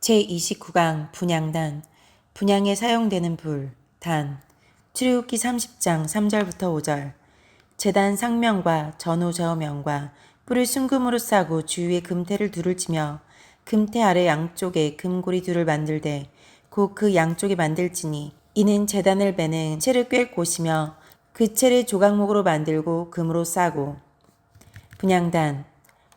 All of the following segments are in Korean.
제29강 분향단. 분향에 사용되는 불. 단. 출애굽기 30장 3절부터 5절. 제단 상명과 전후 저명과 뿔을 순금으로 싸고 주위에 금태를 둘을 치며 금태 아래 양쪽에 금고리 둘을 만들되 곧 그 양쪽에 만들지니 이는 제단을 베는 채를 꿰 곳이며 그 채를 조각목으로 만들고 금으로 싸고. 분향단.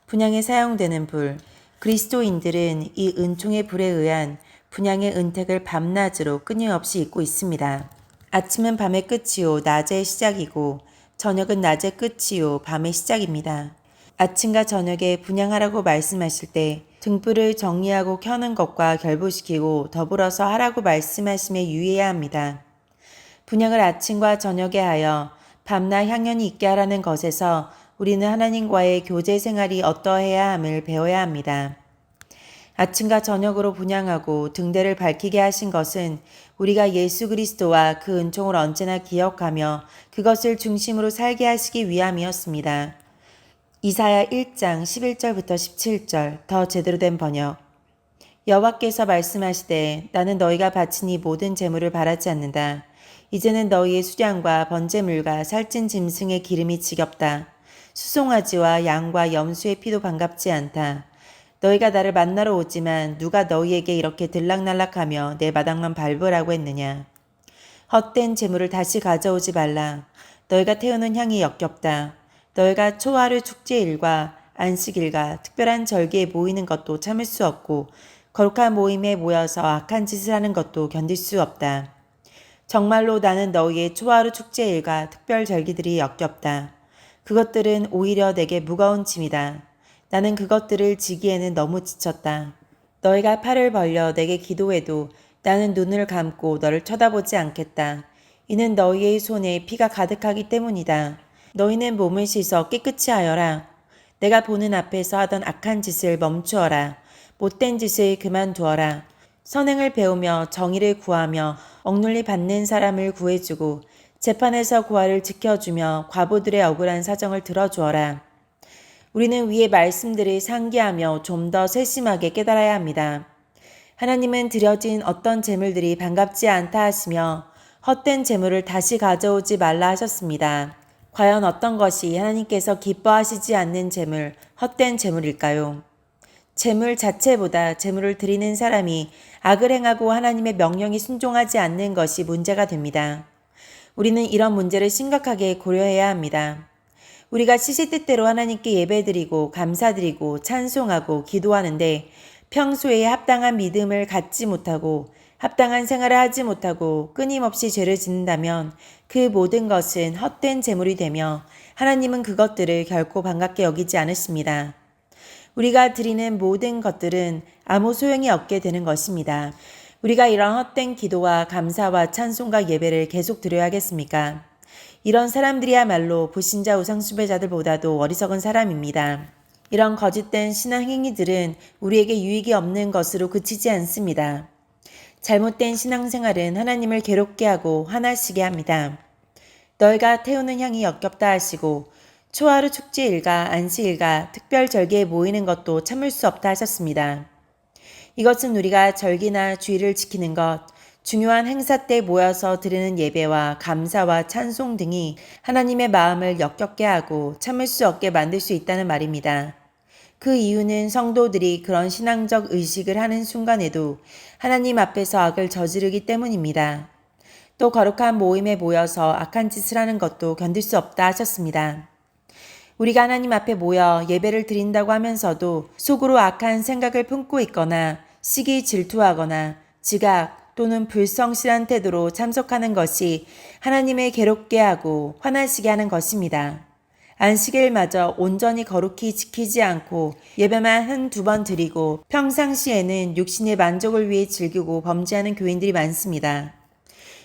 분향에 사용되는 불. 그리스도인들은 이 은총의 불에 의한 분향의 은택을 밤낮으로 끊임없이 입고 있습니다. 아침은 밤의 끝이요 낮의 시작이고 저녁은 낮의 끝이요 밤의 시작입니다. 아침과 저녁에 분향하라고 말씀하실 때 등불을 정리하고 켜는 것과 결부시키고 더불어서 하라고 말씀하심에 유의해야 합니다. 분향을 아침과 저녁에 하여 밤낮 향연이 있게 하라는 것에서 우리는 하나님과의 교제 생활이 어떠해야 함을 배워야 합니다. 아침과 저녁으로 분향하고 등대를 밝히게 하신 것은 우리가 예수 그리스도와 그 은총을 언제나 기억하며 그것을 중심으로 살게 하시기 위함이었습니다. 이사야 1장 11절부터 17절 더 제대로 된 번역. 여호와께서 말씀하시되 나는 너희가 바친 이 모든 재물을 바라지 않는다. 이제는 너희의 수량과 번제물과 살찐 짐승의 기름이 지겹다. 수송아지와 양과 염소의 피도 반갑지 않다. 너희가 나를 만나러 오지만 누가 너희에게 이렇게 들락날락하며 내 마당만 밟으라고 했느냐. 헛된 재물을 다시 가져오지 말라. 너희가 태우는 향이 역겹다. 너희가 초하루 축제일과 안식일과 특별한 절기에 모이는 것도 참을 수 없고 거룩한 모임에 모여서 악한 짓을 하는 것도 견딜 수 없다. 정말로 나는 너희의 초하루 축제일과 특별 절기들이 역겹다. 그것들은 오히려 내게 무거운 짐이다. 나는 그것들을 지기에는 너무 지쳤다. 너희가 팔을 벌려 내게 기도해도 나는 눈을 감고 너를 쳐다보지 않겠다. 이는 너희의 손에 피가 가득하기 때문이다. 너희는 몸을 씻어 깨끗이 하여라. 내가 보는 앞에서 하던 악한 짓을 멈추어라. 못된 짓을 그만두어라. 선행을 배우며 정의를 구하며 억눌리 받는 사람을 구해주고 재판에서 고아를 지켜주며 과부들의 억울한 사정을 들어주어라. 우리는 위의 말씀들을 상기하며 좀 더 세심하게 깨달아야 합니다. 하나님은 드려진 어떤 재물들이 반갑지 않다 하시며 헛된 재물을 다시 가져오지 말라 하셨습니다. 과연 어떤 것이 하나님께서 기뻐하시지 않는 재물, 헛된 재물일까요? 재물 자체보다 재물을 드리는 사람이 악을 행하고 하나님의 명령에 순종하지 않는 것이 문제가 됩니다. 우리는 이런 문제를 심각하게 고려해야 합니다. 우리가 시시때때로 하나님께 예배드리고 감사드리고 찬송하고 기도하는데 평소에 합당한 믿음을 갖지 못하고 합당한 생활을 하지 못하고 끊임없이 죄를 짓는다면 그 모든 것은 헛된 재물이 되며 하나님은 그것들을 결코 반갑게 여기지 않으십니다. 우리가 드리는 모든 것들은 아무 소용이 없게 되는 것입니다. 우리가 이런 헛된 기도와 감사와 찬송과 예배를 계속 드려야겠습니까? 이런 사람들이야말로 불신자 우상숭배자들보다도 어리석은 사람입니다. 이런 거짓된 신앙 행위들은 우리에게 유익이 없는 것으로 그치지 않습니다. 잘못된 신앙생활은 하나님을 괴롭게 하고 화나시게 합니다. 너희가 태우는 향이 역겹다 하시고 초하루 축제일과 안식일과 특별 절기에 모이는 것도 참을 수 없다 하셨습니다. 이것은 우리가 절기나 주일을 지키는 것, 중요한 행사 때 모여서 드리는 예배와 감사와 찬송 등이 하나님의 마음을 역겹게 하고 참을 수 없게 만들 수 있다는 말입니다. 그 이유는 성도들이 그런 신앙적 의식을 하는 순간에도 하나님 앞에서 악을 저지르기 때문입니다. 또 거룩한 모임에 모여서 악한 짓을 하는 것도 견딜 수 없다 하셨습니다. 우리가 하나님 앞에 모여 예배를 드린다고 하면서도 속으로 악한 생각을 품고 있거나 시기 질투하거나 지각 또는 불성실한 태도로 참석하는 것이 하나님을 괴롭게 하고 화나시게 하는 것입니다. 안식일마저 온전히 거룩히 지키지 않고 예배만 한두 번 드리고 평상시에는 육신의 만족을 위해 즐기고 범죄하는 교인들이 많습니다.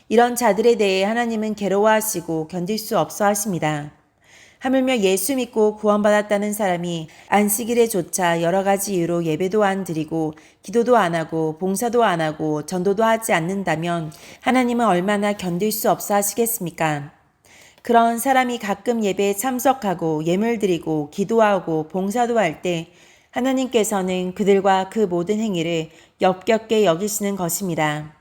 이런 자들에 대해 하나님은 괴로워하시고 견딜 수 없어 하십니다. 하물며 예수 믿고 구원받았다는 사람이 안식일에조차 여러 가지 이유로 예배도 안 드리고 기도도 안 하고 봉사도 안 하고 전도도 하지 않는다면 하나님은 얼마나 견딜 수 없어 하시겠습니까? 그런 사람이 가끔 예배에 참석하고 예물 드리고 기도하고 봉사도 할 때 하나님께서는 그들과 그 모든 행위를 역겹게 여기시는 것입니다.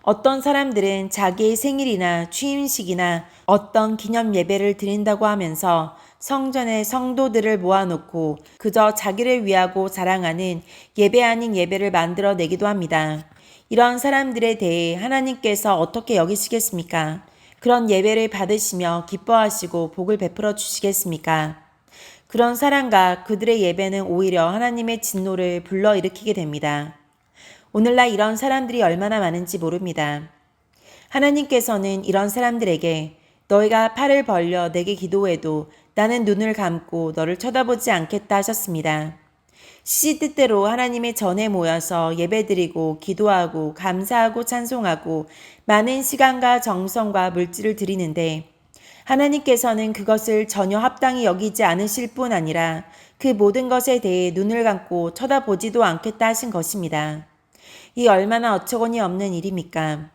어떤 사람들은 자기의 생일이나 취임식이나 어떤 기념 예배를 드린다고 하면서 성전에 성도들을 모아놓고 그저 자기를 위하고 자랑하는 예배 아닌 예배를 만들어내기도 합니다. 이런 사람들에 대해 하나님께서 어떻게 여기시겠습니까? 그런 예배를 받으시며 기뻐하시고 복을 베풀어 주시겠습니까? 그런 사람과 그들의 예배는 오히려 하나님의 진노를 불러일으키게 됩니다. 오늘날 이런 사람들이 얼마나 많은지 모릅니다. 하나님께서는 이런 사람들에게 너희가 팔을 벌려 내게 기도해도 나는 눈을 감고 너를 쳐다보지 않겠다 하셨습니다. 시시때때로 하나님의 전에 모여서 예배드리고 기도하고 감사하고 찬송하고 많은 시간과 정성과 물질을 드리는데 하나님께서는 그것을 전혀 합당히 여기지 않으실 뿐 아니라 그 모든 것에 대해 눈을 감고 쳐다보지도 않겠다 하신 것입니다. 이 얼마나 어처구니 없는 일입니까?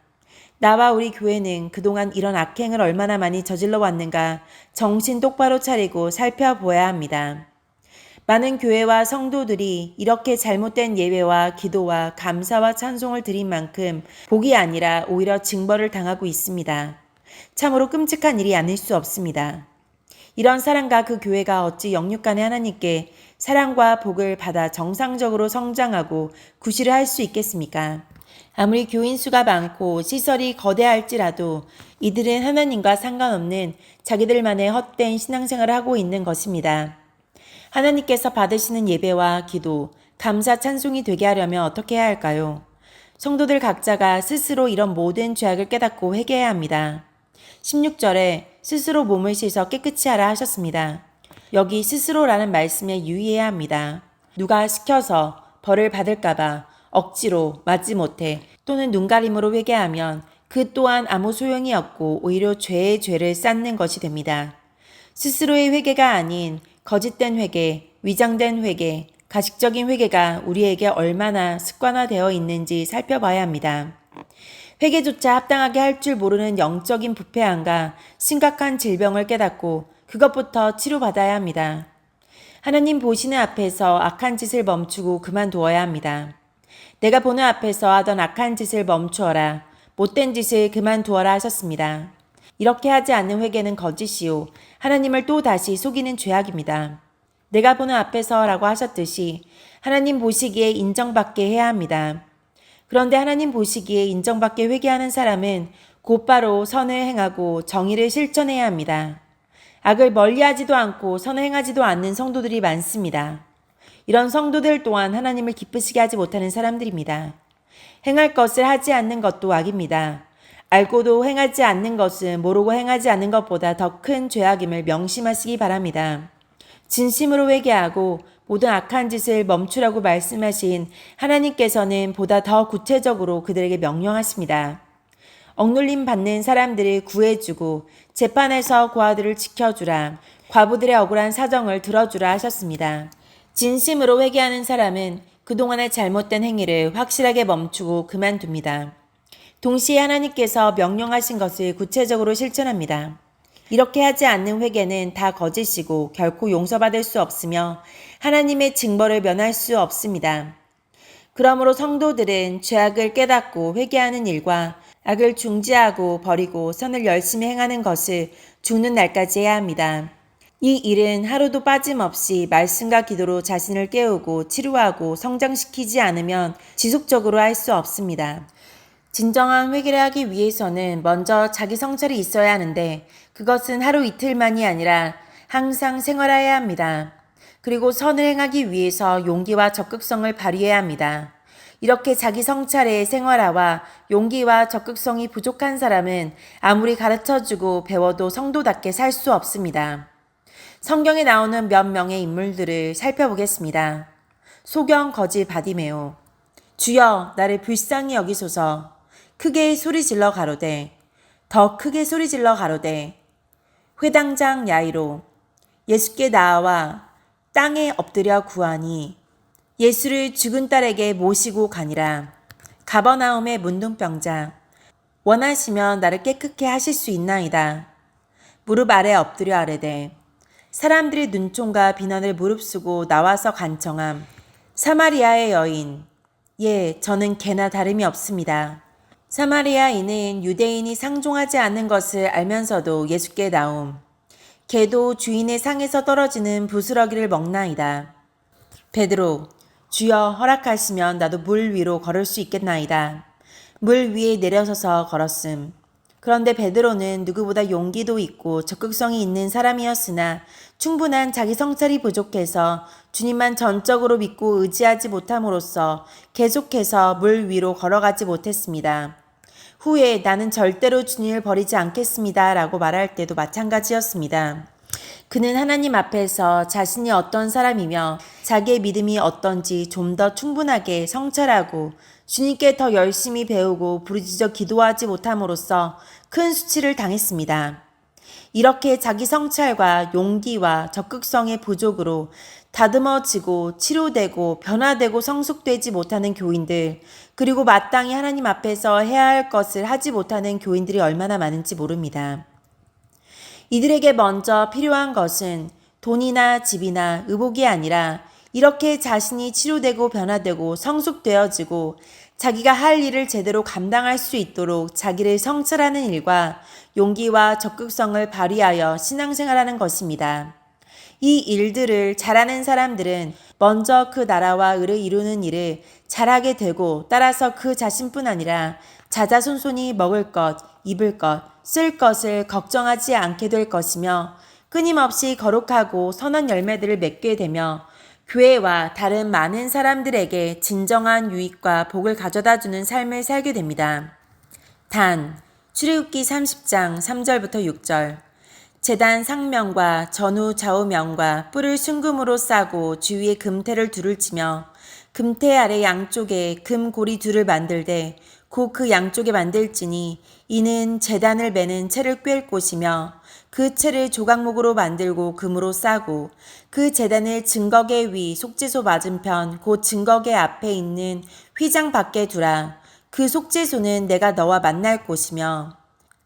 나와 우리 교회는 그동안 이런 악행을 얼마나 많이 저질러 왔는가 정신 똑바로 차리고 살펴보아야 합니다. 많은 교회와 성도들이 이렇게 잘못된 예배와 기도와 감사와 찬송을 드린 만큼 복이 아니라 오히려 징벌을 당하고 있습니다. 참으로 끔찍한 일이 아닐 수 없습니다. 이런 사람과 그 교회가 어찌 영육간의 하나님께 사랑과 복을 받아 정상적으로 성장하고 구실을 할 수 있겠습니까? 아무리 교인 수가 많고 시설이 거대할지라도 이들은 하나님과 상관없는 자기들만의 헛된 신앙생활을 하고 있는 것입니다. 하나님께서 받으시는 예배와 기도, 감사 찬송이 되게 하려면 어떻게 해야 할까요? 성도들 각자가 스스로 이런 모든 죄악을 깨닫고 회개해야 합니다. 16절에 스스로 몸을 씻어 깨끗이 하라 하셨습니다. 여기 스스로라는 말씀에 유의해야 합니다. 누가 시켜서 벌을 받을까봐 억지로 맞지 못해 또는 눈가림으로 회개하면 그 또한 아무 소용이 없고 오히려 죄의 죄를 쌓는 것이 됩니다. 스스로의 회개가 아닌 거짓된 회개, 위장된 회개, 가식적인 회개가 우리에게 얼마나 습관화되어 있는지 살펴봐야 합니다. 회개조차 합당하게 할 줄 모르는 영적인 부패함과 심각한 질병을 깨닫고 그것부터 치료받아야 합니다. 하나님 보시는 앞에서 악한 짓을 멈추고 그만두어야 합니다. 내가 보는 앞에서 하던 악한 짓을 멈추어라. 못된 짓을 그만두어라 하셨습니다. 이렇게 하지 않는 회개는 거짓이요. 하나님을 또 다시 속이는 죄악입니다. 내가 보는 앞에서라고 하셨듯이 하나님 보시기에 인정받게 해야 합니다. 그런데 하나님 보시기에 인정받게 회개하는 사람은 곧바로 선을 행하고 정의를 실천해야 합니다. 악을 멀리하지도 않고 선을 행하지도 않는 성도들이 많습니다. 이런 성도들 또한 하나님을 기쁘시게 하지 못하는 사람들입니다. 행할 것을 하지 않는 것도 악입니다. 알고도 행하지 않는 것은 모르고 행하지 않는 것보다 더 큰 죄악임을 명심하시기 바랍니다. 진심으로 회개하고 모든 악한 짓을 멈추라고 말씀하신 하나님께서는 보다 더 구체적으로 그들에게 명령하십니다. 억눌림 받는 사람들을 구해주고 재판에서 고아들을 지켜주라. 과부들의 억울한 사정을 들어주라 하셨습니다. 진심으로 회개하는 사람은 그동안의 잘못된 행위를 확실하게 멈추고 그만둡니다. 동시에 하나님께서 명령하신 것을 구체적으로 실천합니다. 이렇게 하지 않는 회개는 다 거짓이고 결코 용서받을 수 없으며 하나님의 징벌을 면할 수 없습니다. 그러므로 성도들은 죄악을 깨닫고 회개하는 일과 악을 중지하고 버리고 선을 열심히 행하는 것을 죽는 날까지 해야 합니다. 이 일은 하루도 빠짐없이 말씀과 기도로 자신을 깨우고 치료하고 성장시키지 않으면 지속적으로 할 수 없습니다. 진정한 회개를 하기 위해서는 먼저 자기 성찰이 있어야 하는데 그것은 하루 이틀만이 아니라 항상 생활해야 합니다. 그리고 선을 행하기 위해서 용기와 적극성을 발휘해야 합니다. 이렇게 자기 성찰에 생활화와 용기와 적극성이 부족한 사람은 아무리 가르쳐주고 배워도 성도답게 살 수 없습니다. 성경에 나오는 몇 명의 인물들을 살펴보겠습니다. 소경 거지 바디메오. 주여 나를 불쌍히 여기소서. 크게 소리질러 가로되 더 크게 소리질러 가로되 회당장 야이로 예수께 나아와 땅에 엎드려 구하니 예수를 죽은 딸에게 모시고 가니라. 가버나움의 문둥병자 원하시면 나를 깨끗게 하실 수 있나이다. 무릎 아래 엎드려 아뢰되 사람들의 눈총과 비난을 무릅쓰고 나와서 간청함. 사마리아의 여인. 예, 저는 개나 다름이 없습니다. 사마리아인은 유대인이 상종하지 않는 것을 알면서도 예수께 나옴. 개도 주인의 상에서 떨어지는 부스러기를 먹나이다. 베드로, 주여 허락하시면 나도 물 위로 걸을 수 있겠나이다. 물 위에 내려서서 걸었음. 그런데 베드로는 누구보다 용기도 있고 적극성이 있는 사람이었으나 충분한 자기 성찰이 부족해서 주님만 전적으로 믿고 의지하지 못함으로써 계속해서 물 위로 걸어가지 못했습니다. 후에 나는 절대로 주님을 버리지 않겠습니다 라고 말할 때도 마찬가지였습니다. 그는 하나님 앞에서 자신이 어떤 사람이며 자기의 믿음이 어떤지 좀 더 충분하게 성찰하고 주님께 더 열심히 배우고 부르짖어 기도하지 못함으로써 큰 수치를 당했습니다. 이렇게 자기 성찰과 용기와 적극성의 부족으로 다듬어지고 치료되고 변화되고 성숙되지 못하는 교인들, 그리고 마땅히 하나님 앞에서 해야 할 것을 하지 못하는 교인들이 얼마나 많은지 모릅니다. 이들에게 먼저 필요한 것은 돈이나 집이나 의복이 아니라 이렇게 자신이 치료되고 변화되고 성숙되어지고 자기가 할 일을 제대로 감당할 수 있도록 자기를 성찰하는 일과 용기와 적극성을 발휘하여 신앙생활하는 것입니다. 이 일들을 잘하는 사람들은 먼저 그 나라와 의를 이루는 일을 잘하게 되고 따라서 그 자신뿐 아니라 자자손손이 먹을 것, 입을 것, 쓸 것을 걱정하지 않게 될 것이며 끊임없이 거룩하고 선한 열매들을 맺게 되며 교회와 다른 많은 사람들에게 진정한 유익과 복을 가져다주는 삶을 살게 됩니다. 단, 출애굽기 30장 3절부터 6절. 제단 상명과 전후 좌우명과 뿔을 순금으로 싸고 주위에 금태를 둘을 치며 금태 아래 양쪽에 금고리 둘을 만들되 곧 그 양쪽에 만들지니 이는 제단을 매는 채를 꿰을 곳이며 그 채를 조각목으로 만들고 금으로 싸고 그 제단을 증거계 위 속죄소 맞은편 곧 증거계 앞에 있는 휘장 밖에 두라. 그 속죄소는 내가 너와 만날 곳이며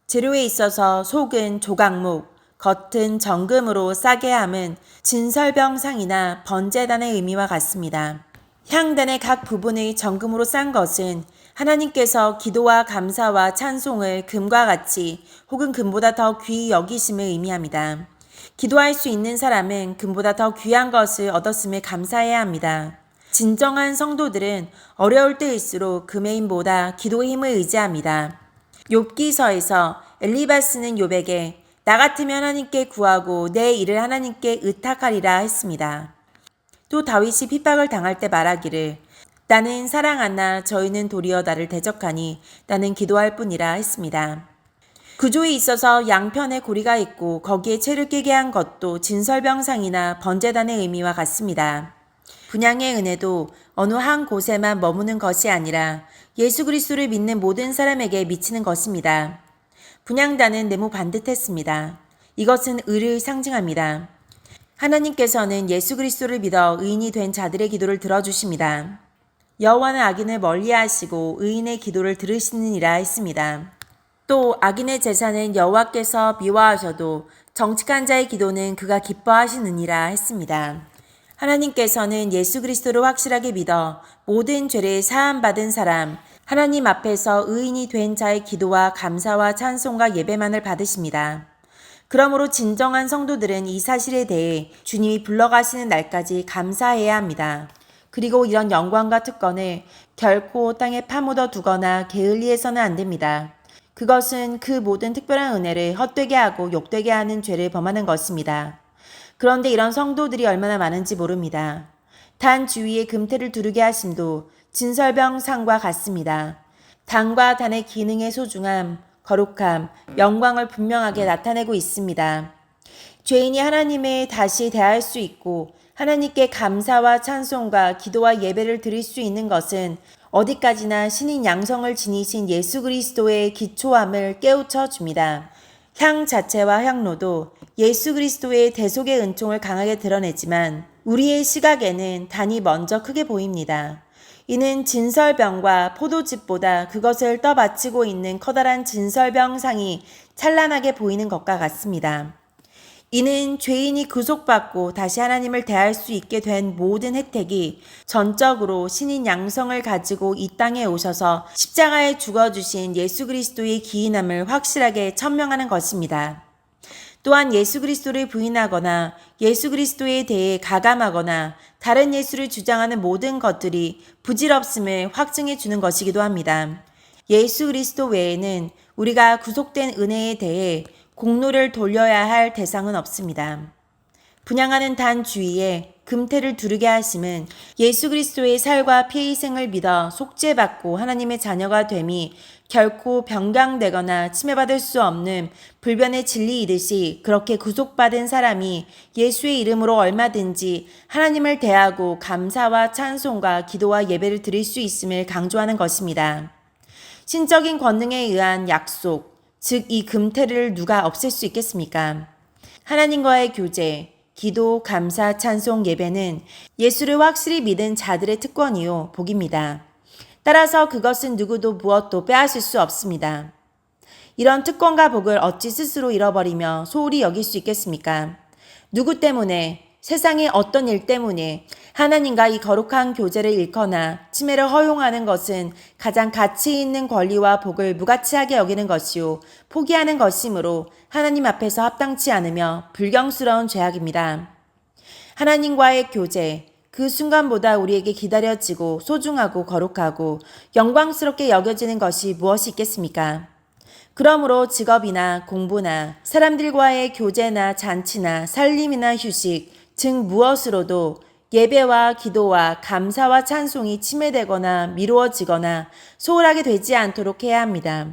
재료에 있어서 속은 조각목 겉은 정금으로 싸게 함은 진설병상이나 번제단의 의미와 같습니다. 향단의 각 부분의 정금으로 싼 것은 하나님께서 기도와 감사와 찬송을 금과 같이 혹은 금보다 더 귀히 여기심을 의미합니다. 기도할 수 있는 사람은 금보다 더 귀한 것을 얻었음을 감사해야 합니다. 진정한 성도들은 어려울 때일수록 금의 힘보다 기도의 힘을 의지합니다. 욥기서에서 엘리바스는 욥에게 나 같으면 하나님께 구하고 내 일을 하나님께 의탁하리라 했습니다. 또 다윗이 핍박을 당할 때 말하기를 나는 사랑하나 저희는 도리어 나를 대적하니 나는 기도할 뿐이라 했습니다. 구조에 있어서 양편에 고리가 있고 거기에 채를 끼게 한 것도 진설병상이나 번제단의 의미와 같습니다. 분양의 은혜도 어느 한 곳에만 머무는 것이 아니라 예수 그리스도를 믿는 모든 사람에게 미치는 것입니다. 분향단은 네모 반듯했습니다. 이것은 의를 상징합니다. 하나님께서는 예수 그리스도를 믿어 의인이 된 자들의 기도를 들어주십니다. 여호와는 악인을 멀리하시고 의인의 기도를 들으시느니라 했습니다. 또 악인의 제사는 여호와께서 미워하셔도 정직한 자의 기도는 그가 기뻐하시느니라 했습니다. 하나님께서는 예수 그리스도를 확실하게 믿어 모든 죄를 사함받은 사람, 하나님 앞에서 의인이 된 자의 기도와 감사와 찬송과 예배만을 받으십니다. 그러므로 진정한 성도들은 이 사실에 대해 주님이 불러가시는 날까지 감사해야 합니다. 그리고 이런 영광과 특권을 결코 땅에 파묻어 두거나 게을리해서는 안 됩니다. 그것은 그 모든 특별한 은혜를 헛되게 하고 욕되게 하는 죄를 범하는 것입니다. 그런데 이런 성도들이 얼마나 많은지 모릅니다. 단 주위에 금태를 두르게 하심도 진설병상과 같습니다. 단과 단의 기능의 소중함, 거룩함, 영광을 분명하게 나타내고 있습니다. 죄인이 하나님을 다시 대할 수 있고 하나님께 감사와 찬송과 기도와 예배를 드릴 수 있는 것은 어디까지나 신인 양성을 지니신 예수 그리스도의 기초함을 깨우쳐 줍니다. 향 자체와 향로도 예수 그리스도의 대속의 은총을 강하게 드러내지만 우리의 시각에는 단이 먼저 크게 보입니다. 이는 진설병과 포도즙보다 그것을 떠받치고 있는 커다란 진설병상이 찬란하게 보이는 것과 같습니다. 이는 죄인이 구속받고 다시 하나님을 대할 수 있게 된 모든 혜택이 전적으로 신인 양성을 가지고 이 땅에 오셔서 십자가에 죽어주신 예수 그리스도의 기인함을 확실하게 천명하는 것입니다. 또한 예수 그리스도를 부인하거나 예수 그리스도에 대해 가감하거나 다른 예수를 주장하는 모든 것들이 부질없음을 확증해 주는 것이기도 합니다. 예수 그리스도 외에는 우리가 구속된 은혜에 대해 공로를 돌려야 할 대상은 없습니다. 분향하는 단 주위에 금태를 두르게 하심은 예수 그리스도의 살과 피 희생을 믿어 속죄받고 하나님의 자녀가 됨이 결코 변경되거나 침해받을 수 없는 불변의 진리이듯이 그렇게 구속받은 사람이 예수의 이름으로 얼마든지 하나님을 대하고 감사와 찬송과 기도와 예배를 드릴 수 있음을 강조하는 것입니다. 신적인 권능에 의한 약속, 즉 이 금태를 누가 없앨 수 있겠습니까? 하나님과의 교제, 기도, 감사, 찬송, 예배는 예수를 확실히 믿은 자들의 특권이요 복입니다. 따라서 그것은 누구도 무엇도 빼앗을 수 없습니다. 이런 특권과 복을 어찌 스스로 잃어버리며 소홀히 여길 수 있겠습니까? 누구 때문에, 세상의 어떤 일 때문에 하나님과 이 거룩한 교제를 잃거나 침해를 허용하는 것은 가장 가치 있는 권리와 복을 무가치하게 여기는 것이요 포기하는 것이므로 하나님 앞에서 합당치 않으며 불경스러운 죄악입니다. 하나님과의 교제, 그 순간보다 우리에게 기다려지고 소중하고 거룩하고 영광스럽게 여겨지는 것이 무엇이 있겠습니까? 그러므로 직업이나 공부나 사람들과의 교제나 잔치나 살림이나 휴식, 즉 무엇으로도 예배와 기도와 감사와 찬송이 침해되거나 미루어지거나 소홀하게 되지 않도록 해야 합니다.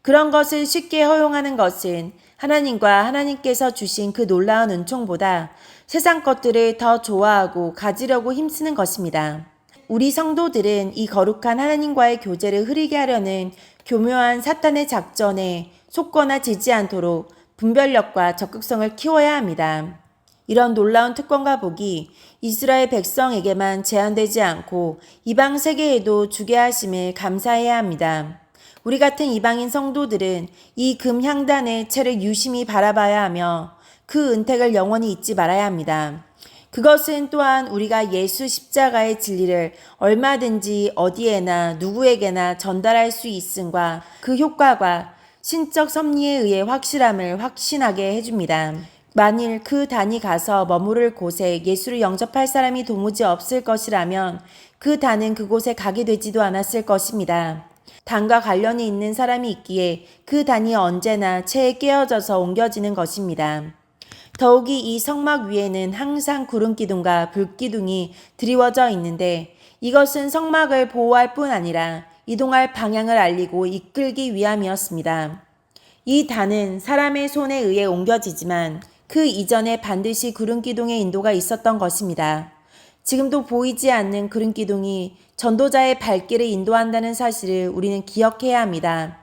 그런 것을 쉽게 허용하는 것은 하나님과 하나님께서 주신 그 놀라운 은총보다 세상 것들을 더 좋아하고 가지려고 힘쓰는 것입니다. 우리 성도들은 이 거룩한 하나님과의 교제를 흐리게 하려는 교묘한 사탄의 작전에 속거나 지지 않도록 분별력과 적극성을 키워야 합니다. 이런 놀라운 특권과 복이 이스라엘 백성에게만 제한되지 않고 이방 세계에도 주게 하심을 감사해야 합니다. 우리 같은 이방인 성도들은 이 금향단의 채를 유심히 바라봐야 하며 그 은택을 영원히 잊지 말아야 합니다. 그것은 또한 우리가 예수 십자가의 진리를 얼마든지 어디에나 누구에게나 전달할 수 있음과 그 효과가 신적 섭리에 의해 확실함을 확신하게 해줍니다. 만일 그 단이 가서 머무를 곳에 예수를 영접할 사람이 도무지 없을 것이라면 그 단은 그곳에 가게 되지도 않았을 것입니다. 단과 관련이 있는 사람이 있기에 그 단이 언제나 채에 깨어져서 옮겨지는 것입니다. 더욱이 이 성막 위에는 항상 구름기둥과 불기둥이 드리워져 있는데 이것은 성막을 보호할 뿐 아니라 이동할 방향을 알리고 이끌기 위함이었습니다. 이 단은 사람의 손에 의해 옮겨지지만 그 이전에 반드시 구름기둥의 인도가 있었던 것입니다. 지금도 보이지 않는 구름기둥이 전도자의 발길을 인도한다는 사실을 우리는 기억해야 합니다.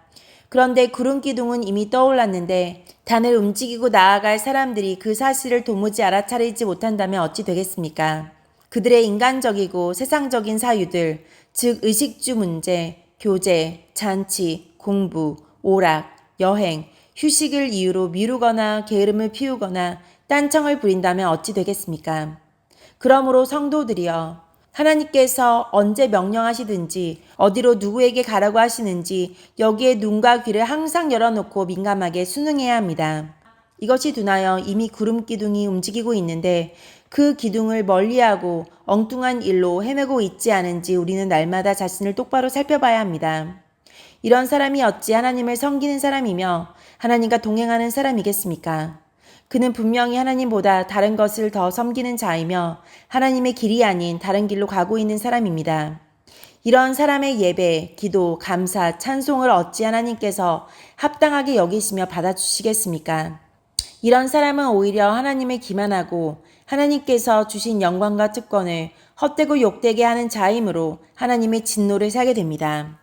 그런데 구름기둥은 이미 떠올랐는데 단을 움직이고 나아갈 사람들이 그 사실을 도무지 알아차리지 못한다면 어찌 되겠습니까? 그들의 인간적이고 세상적인 사유들, 즉 의식주 문제, 교제, 잔치, 공부, 오락, 여행, 휴식을 이유로 미루거나 게으름을 피우거나 딴청을 부린다면 어찌 되겠습니까? 그러므로 성도들이여, 하나님께서 언제 명령하시든지 어디로 누구에게 가라고 하시는지 여기에 눈과 귀를 항상 열어놓고 민감하게 순응해야 합니다. 이것이 둔하여 이미 구름 기둥이 움직이고 있는데 그 기둥을 멀리하고 엉뚱한 일로 헤매고 있지 않은지 우리는 날마다 자신을 똑바로 살펴봐야 합니다. 이런 사람이 어찌 하나님을 섬기는 사람이며 하나님과 동행하는 사람이겠습니까? 그는 분명히 하나님보다 다른 것을 더 섬기는 자이며 하나님의 길이 아닌 다른 길로 가고 있는 사람입니다. 이런 사람의 예배, 기도, 감사, 찬송을 어찌 하나님께서 합당하게 여기시며 받아주시겠습니까? 이런 사람은 오히려 하나님을 기만하고 하나님께서 주신 영광과 특권을 헛되고 욕되게 하는 자이므로 하나님의 진노를 사게 됩니다.